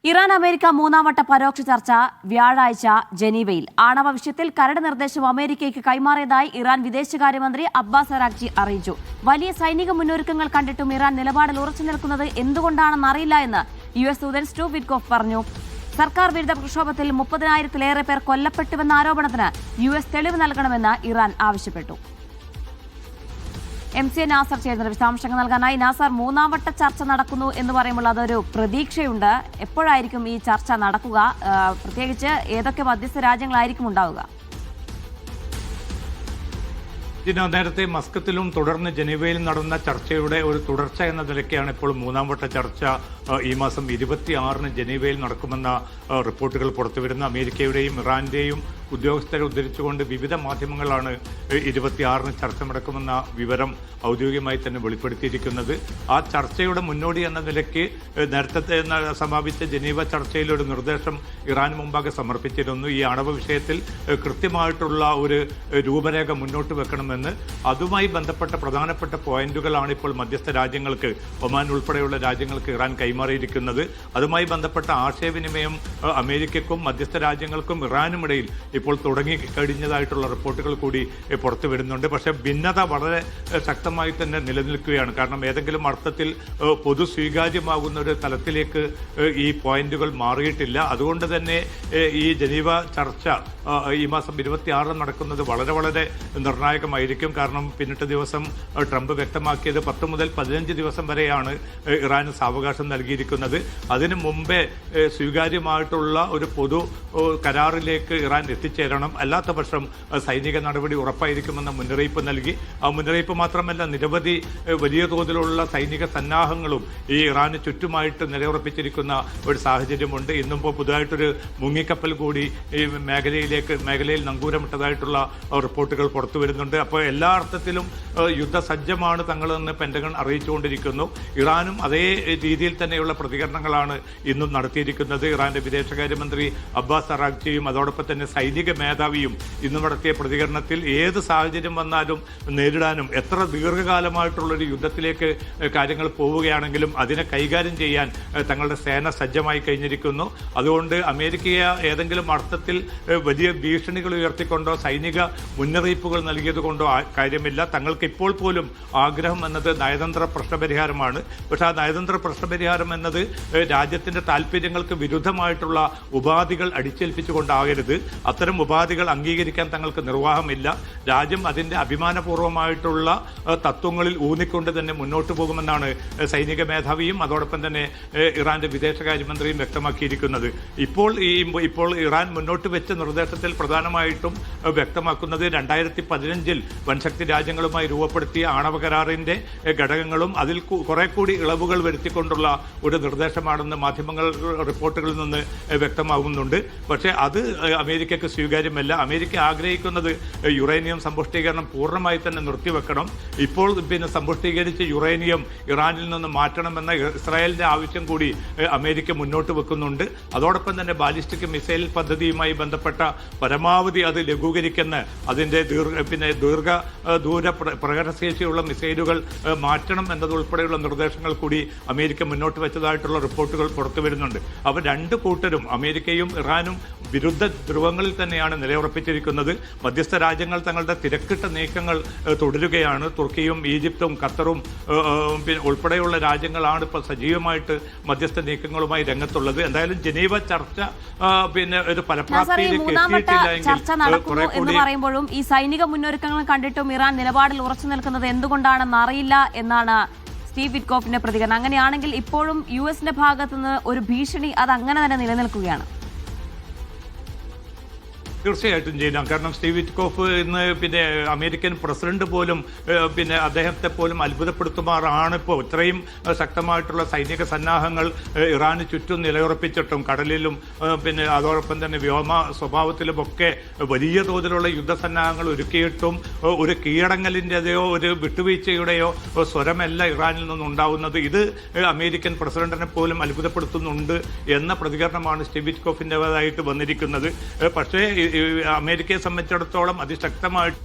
Iran America മൂന്നാംവട്ട പരോക്ഷ ചർച്ച വ്യാഴാഴ്ച ജനീവയിൽ. ആണവ വിഷയത്തിൽ കരട് നിർദ്ദേശം അമേരിക്കയ്ക്ക് കൈമാറിയതായി ഇറാൻ വിദേശകാര്യമന്ത്രി അബ്ബാസ് അറാഗ്ചി അറിയിച്ചു. വലിയ സൈനിക മുന്നൊരുക്കങ്ങൾ കണ്ടിട്ടും ഇറാൻ നിലപാടിൽ ഉറച്ചു നിൽക്കുന്നത് എന്തുകൊണ്ടാണെന്നറിയില്ല എന്ന് US ദൂതൻ സ്റ്റീവ് വിറ്റ്കോഫ് പറഞ്ഞു. സർക്കാർ വിരുദ്ധ പ്രക്ഷോഭത്തിൽ 30,000-ലേറെ പേർ കൊല്ലപ്പെട്ടുവെന്ന ആരോപണത്തിന് US തെളിവ് നൽകണമെന്ന് ഇറാൻ ആവശ്യപ്പെട്ടു. MC നാസർ ചേർന്ന വിശദാംശങ്ങൾ നൽകാനായി. നാസർ, മൂന്നാംവട്ട ചർച്ച നടക്കുന്നു എന്ന് പറയുമ്പോൾ അതൊരു പ്രതീക്ഷയുണ്ട്. എപ്പോഴായിരിക്കും ഈ ചർച്ച നടക്കുക? പ്രത്യേകിച്ച് ഏതൊക്കെ മധ്യസ്ഥ രാജ്യങ്ങളായിരിക്കും ഉണ്ടാവുക? നേരത്തെ മസ്കത്തിലും തുടർന്ന് ജനീവയിലും നടന്ന ചർച്ചയുടെ ഒരു തുടർച്ച എന്ന നിലയ്ക്കാണ് ഇപ്പോൾ മൂന്നാംവട്ട ചർച്ച ഈ മാസം 26-ന് ജനീവയിൽ നടക്കുമെന്ന റിപ്പോർട്ടുകൾ പുറത്തുവരുന്ന. അമേരിക്കയുടെയും ഇറാന്റെയും ഉദ്യോഗസ്ഥരെ ഉദ്ധരിച്ചുകൊണ്ട് വിവിധ മാധ്യമങ്ങളാണ് 26-ന് ചർച്ച നടക്കുമെന്ന വിവരം ഔദ്യോഗികമായി തന്നെ വെളിപ്പെടുത്തിയിരിക്കുന്നത്. ആ ചർച്ചയുടെ മുന്നോടി എന്ന നിലയ്ക്ക് നേരത്തെ സമാപിച്ച ജനീവ ചർച്ചയിൽ ഒരു നിർദ്ദേശം ഇറാൻ മുമ്പാകെ സമർപ്പിച്ചിരുന്നു. ഈ ആണവ വിഷയത്തിൽ കൃത്യമായിട്ടുള്ള ഒരു രൂപരേഖ മുന്നോട്ട് വെക്കണമെന്ന്. അതുമായി ബന്ധപ്പെട്ട പ്രധാനപ്പെട്ട പോയിന്റുകളാണ് ഇപ്പോൾ മധ്യസ്ഥ രാജ്യങ്ങൾക്ക്, ഒമാൻ ഉൾപ്പെടെയുള്ള രാജ്യങ്ങൾക്ക് ഇറാൻ കൈമാറിയിരിക്കുന്നത്. അതുമായി ബന്ധപ്പെട്ട ആശയവിനിമയം അമേരിക്കയ്ക്കും മധ്യസ്ഥ രാജ്യങ്ങൾക്കും ഇറാനുമിടയിൽ ഇപ്പോൾ തുടങ്ങിക്കഴിഞ്ഞതായിട്ടുള്ള റിപ്പോർട്ടുകൾ കൂടി പുറത്തു വരുന്നുണ്ട്. പക്ഷേ ഭിന്നത വളരെ ശക്തമായി തന്നെ നിലനിൽക്കുകയാണ്. കാരണം ഏതെങ്കിലും അർത്ഥത്തിൽ പൊതു സ്വീകാര്യമാകുന്ന ഒരു തലത്തിലേക്ക് ഈ പോയിന്റുകൾ മാറിയിട്ടില്ല. അതുകൊണ്ട് തന്നെ ഈ ജനീവ ചർച്ച ഈ മാസം 26 നടക്കുന്നത് വളരെ നിർണായകമായിരിക്കും. കാരണം പിന്നിട്ട ദിവസം ട്രംപ് വ്യക്തമാക്കിയത് 10 മുതൽ 15 ദിവസം വരെയാണ് ഇറാന് സാവകാശം നൽകിയിരിക്കുന്നത്. അതിനു മുമ്പേ സ്വീകാര്യമായിട്ടുള്ള ഒരു പൊതു കരാറിലേക്ക് ഇറാൻ എത്തിച്ചേരണം. അല്ലാത്ത പക്ഷം സൈനിക നടപടി ഉറപ്പായിരിക്കുമെന്ന മുന്നറിയിപ്പ് നൽകി. ആ മുന്നറിയിപ്പ് മാത്രമല്ല, നിരവധി വലിയ തോതിലുള്ള സൈനിക സന്നാഹങ്ങളും ഈ ഇറാന് ചുറ്റുമായിട്ട് നിലയുറപ്പിച്ചിരിക്കുന്ന ഒരു സാഹചര്യമുണ്ട്. ഇന്നിപ്പോൾ പുതുതായിട്ടൊരു മുങ്ങിക്കപ്പൽ കൂടി ഈ മേഖലയിൽ നങ്കൂരമിട്ടതായിട്ടുള്ള റിപ്പോർട്ടുകൾ പുറത്തു വരുന്നുണ്ട്. അപ്പോൾ എല്ലാ അർത്ഥത്തിലും യുദ്ധസജ്ജമാണ് തങ്ങളെന്ന് പെന്റഗൺ അറിയിച്ചുകൊണ്ടിരിക്കുന്നു. ഇറാനും അതേ രീതിയിൽ തന്നെയുള്ള പ്രതികരണങ്ങളാണ് ഇന്നും നടത്തിയിരിക്കുന്നത്. ഇറാന്റെ വിദേശകാര്യമന്ത്രി അബ്ബാസ് അറാഗ്ചിയും അതോടൊപ്പം തന്നെ സൈനിക മേധാവിയും ഇന്ന് നടത്തിയ പ്രതികരണത്തിൽ ഏത് സാഹചര്യം വന്നാലും നേരിടാനും എത്ര ദീർഘകാലമായിട്ടുള്ളൊരു യുദ്ധത്തിലേക്ക് കാര്യങ്ങൾ പോവുകയാണെങ്കിലും അതിനെ കൈകാര്യം ചെയ്യാൻ തങ്ങളുടെ സേന സജ്ജമായി കഴിഞ്ഞിരിക്കുന്നു. അതുകൊണ്ട് അമേരിക്കയെ ഏതെങ്കിലും അർത്ഥത്തിൽ വലിയ ഭീഷണികൾ ഉയർത്തിക്കൊണ്ടോ സൈനിക മുന്നറിയിപ്പുകൾ നൽകിയതുകൊണ്ടോ കാര്യമില്ല. തങ്ങൾക്ക് ഇപ്പോൾ പോലും ആഗ്രഹം എന്നത് നയതന്ത്ര പ്രശ്നപരിഹാരമാണ്. പക്ഷേ ആ നയതന്ത്ര പ്രശ്നപരിഹാരം എന്നത് രാജ്യത്തിന്റെ താല്പര്യങ്ങൾക്ക് വിരുദ്ധമായിട്ടുള്ള ഉപാധികൾ അടിച്ചേൽപ്പിച്ചുകൊണ്ടാകരുത്. അത്തരം ഉപാധികൾ അംഗീകരിക്കാൻ തങ്ങൾക്ക് നിർവാഹമില്ല. രാജ്യം അതിന്റെ അഭിമാനപൂർവ്വമായിട്ടുള്ള തത്വങ്ങളിൽ ഊന്നിക്കൊണ്ട് തന്നെ മുന്നോട്ട് പോകുമെന്നാണ് സൈനിക മേധാവിയും അതോടൊപ്പം തന്നെ ഇറാന്റെ വിദേശകാര്യമന്ത്രിയും വ്യക്തമാക്കിയിരിക്കുന്നത്. ഇപ്പോൾ ഇറാൻ മുന്നോട്ട് വെച്ച നിർദ്ദേശത്തിൽ പ്രധാനമായിട്ടും വ്യക്തമാക്കുന്നത് 2015 വൻശക്തി രാജ്യങ്ങളുമായി രൂപപ്പെടുത്തിയ ആണവ കരാറിന്റെ ഘടകങ്ങളും അതിൽ കുറെ കൂടി ഇളവുകൾ വരുത്തിക്കൊണ്ടുള്ള ഒരു നിർദ്ദേശമാണെന്ന് മാധ്യമങ്ങൾ റിപ്പോർട്ടുകളിൽ നിന്ന് വ്യക്തമാകുന്നുണ്ട്. പക്ഷേ അത് അമേരിക്കയ്ക്ക് സ്വീകാര്യമല്ല. അമേരിക്ക ആഗ്രഹിക്കുന്നത് യുറേനിയം സമ്പുഷ്ടീകരണം പൂർണ്ണമായി തന്നെ നിർത്തിവെക്കണം. ഇപ്പോൾ സമ്പുഷ്ടീകരിച്ച യുറേനിയം ഇറാനിൽ നിന്ന് മാറ്റണമെന്ന ഇസ്രായേലിന്റെ ആവശ്യം കൂടി അമേരിക്ക മുന്നോട്ട് വെക്കുന്നുണ്ട്. അതോടൊപ്പം തന്നെ ബാലിസ്റ്റിക് മിസൈൽ പദ്ധതിയുമായി ബന്ധപ്പെട്ട പരമാവധി അത് ലഘൂകരിക്കുന്ന അതിന്റെ ദൂര പ്രകടനശേഷിയുള്ള മിസൈലുകൾ മാറ്റണം എന്നതുൾപ്പെടെയുള്ള നിർദ്ദേശങ്ങൾ കൂടി അമേരിക്ക മുന്നോട്ട് വെച്ചതായിട്ടുള്ള റിപ്പോർട്ടുകൾ പുറത്തു വരുന്നുണ്ട്. അവർ രണ്ടു കൂട്ടരും അമേരിക്കയും ഇറാനും വിരുദ്ധ ധ്രുവങ്ങളിൽ തന്നെയാണ് നിലയുറപ്പിച്ചിരിക്കുന്നത്. മധ്യസ്ഥ രാജ്യങ്ങൾ തങ്ങളുടെ തിരക്കിട്ട നീക്കങ്ങൾ തുടരുകയാണ്. തുർക്കിയും ഈജിപ്തും ഖത്തറും ഉൾപ്പെടെയുള്ള രാജ്യങ്ങളാണ് ഇപ്പോൾ സജീവമായിട്ട് മധ്യസ്ഥ നീക്കങ്ങളുമായി രംഗത്തുള്ളത്. എന്തായാലും ജനീവ ചർച്ച ഒരു ഫലപ്രാപ്തിയിലേക്ക് എത്തിയിട്ടില്ല എന്ന് പറയുമ്പോഴും ഈ സൈനിക മുന്നൊരുക്കങ്ങൾ കണ്ടിട്ടും ഇറാൻ നിലപാടിൽ ഉറച്ചു നിൽക്കുന്നത് എന്തുകൊണ്ടാണെന്ന് അറിയില്ല എന്നാണ് സ്റ്റീവ് വിറ്റ്കോഫിന്റെ പ്രതികരണം. അങ്ങനെയാണെങ്കിൽ ഇപ്പോഴും US ഭാഗത്തുനിന്ന് ഒരു ഭീഷണി അത് അങ്ങനെ തന്നെ നിലനിൽക്കുകയാണ്. തീർച്ചയായിട്ടും ചെയ്യാം. കാരണം സ്റ്റീവ് വിറ്റ്കോഫ് ഇന്ന് അമേരിക്കൻ പ്രസിഡന്റ് പോലും അദ്ദേഹത്തെ പോലും അത്ഭുതപ്പെടുത്തുമാറാണ് ഇപ്പോൾ ഇത്രയും ശക്തമായിട്ടുള്ള സൈനിക സന്നാഹങ്ങൾ ഇറാന് ചുറ്റും നിലയുറപ്പിച്ചിട്ടും കടലിലും അതോടൊപ്പം തന്നെ വ്യോമ സ്വഭാവത്തിലുമൊക്കെ വലിയ തോതിലുള്ള യുദ്ധസന്നാഹങ്ങൾ ഒരുക്കിയിട്ടും ഒരു കീഴടങ്ങലിൻ്റെയോ ഒരു വിട്ടുവീഴ്ചയുടെയോ സ്വരമല്ല ഇറാനിൽ നിന്നുണ്ടാവുന്നത്. ഇത് അമേരിക്കൻ പ്രസിഡന്റിനെ പോലും അത്ഭുതപ്പെടുത്തുന്നുണ്ട് എന്ന പ്രതികരണമാണ് സ്റ്റീവ് വിറ്റ്കോഫിൻ്റെതായിട്ട് വന്നിരിക്കുന്നത്. പക്ഷേ അമേരിക്കയെ സംബന്ധിച്ചിടത്തോളം അതിശക്തമായിട്ട്